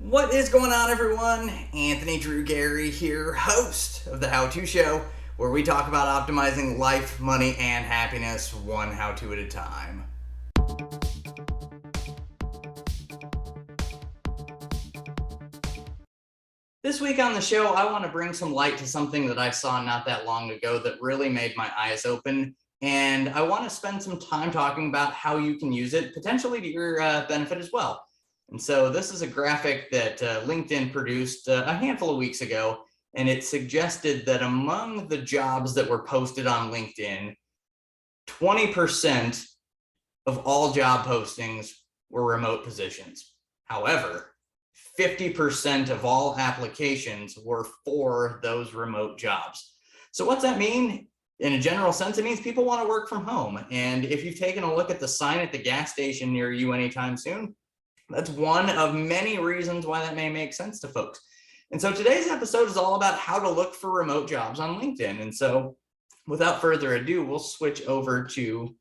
What is going on, everyone? Anthony Drew Gary here, host of The How To Show, where we talk about optimizing life, money, and happiness one how-to at a time. This week on the show, I want to bring some light to something that I saw not that long ago that really made my eyes open, and I want to spend some time talking about how you can use it, potentially to your benefit as well. And so this is a graphic that LinkedIn produced a handful of weeks ago, and it suggested that among the jobs that were posted on LinkedIn, 20% of all job postings were remote positions. However, 50% of all applications were for those remote jobs. So what's that mean? In a general sense, it means people want to work from home. And if you've taken a look at the sign at the gas station near you anytime soon, that's one of many reasons why that may make sense to folks. And so today's episode is all about how to look for remote jobs on LinkedIn. And so without further ado, we'll switch over to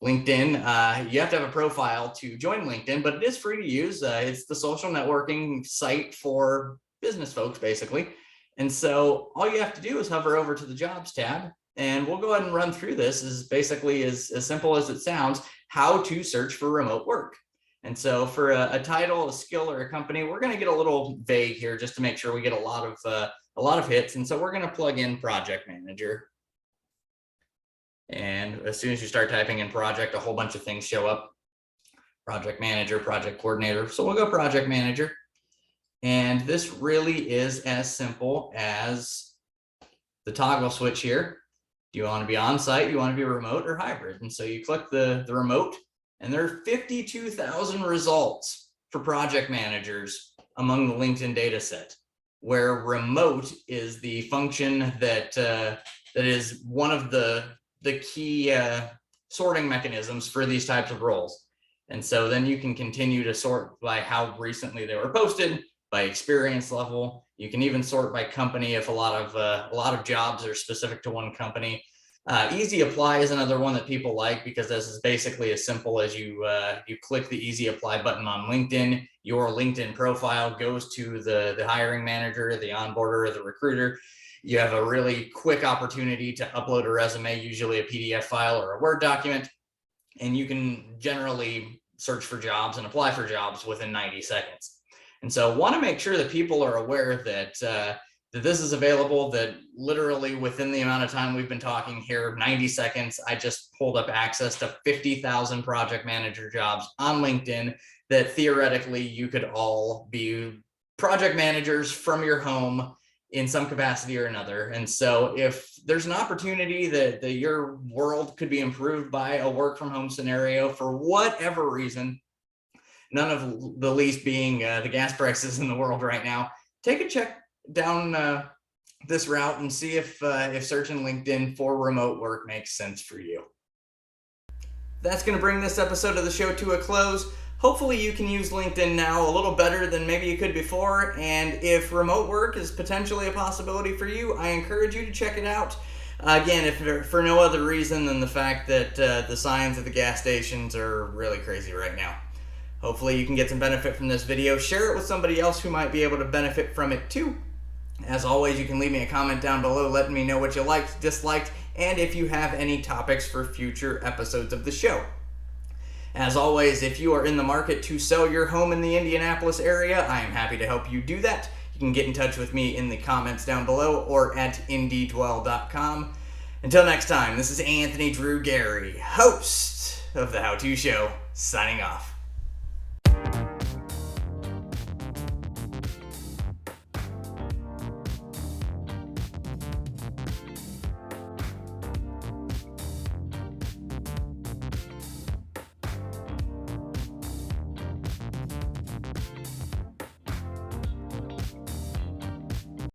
LinkedIn. You have to have a profile to join LinkedIn, but it is free to use. It's the social networking site for business folks, basically. And so all you have to do is hover over to the jobs tab, and we'll go ahead and run through this as basically as simple as it sounds, how to search for remote work. And so for a title, a skill, or a company, we're going to get a little vague here just to make sure we get a lot of hits. And so we're going to plug in project manager. And as soon as you start typing in project, a whole bunch of things show up. Project manager, project coordinator. So we'll go project manager. And this really is as simple as the toggle switch here. Do you want to be on site? You want to be remote or hybrid? And so you click the remote. And there are 52,000 results for project managers among the LinkedIn data set, where remote is the function that is one of the key sorting mechanisms for these types of roles. And so then you can continue to sort by how recently they were posted, by experience level. You can even sort by company if a lot of jobs are specific to one company. Easy apply is another one that people like because this is basically as simple as you click the easy apply button on LinkedIn. Your LinkedIn profile goes to the hiring manager, the onboarder, or the recruiter. You have a really quick opportunity to upload a resume, usually a PDF file or a Word document, and you can generally search for jobs and apply for jobs within 90 seconds. And so want to make sure that people are aware that this is available, that literally within the amount of time we've been talking here, 90 seconds, I just pulled up access to 50,000 project manager jobs on LinkedIn that theoretically you could all be project managers from your home in some capacity or another. And so if there's an opportunity that your world could be improved by a work from home scenario for whatever reason, none of the least being the gas prices in the world right now, take a check down this route and see if searching LinkedIn for remote work makes sense for you. That's going to bring this episode of the show to a close. Hopefully you can use LinkedIn now a little better than maybe you could before, and if remote work is potentially a possibility for you, I encourage you to check it out. Again, if for no other reason than the fact that the signs at the gas stations are really crazy right now. Hopefully you can get some benefit from this video. Share it with somebody else who might be able to benefit from it too. As always, you can leave me a comment down below letting me know what you liked, disliked, and if you have any topics for future episodes of the show. As always, if you are in the market to sell your home in the Indianapolis area, I am happy to help you do that. You can get in touch with me in the comments down below or at indydwell.com. Until next time, this is Anthony Drew Gary, host of The How To Show, signing off.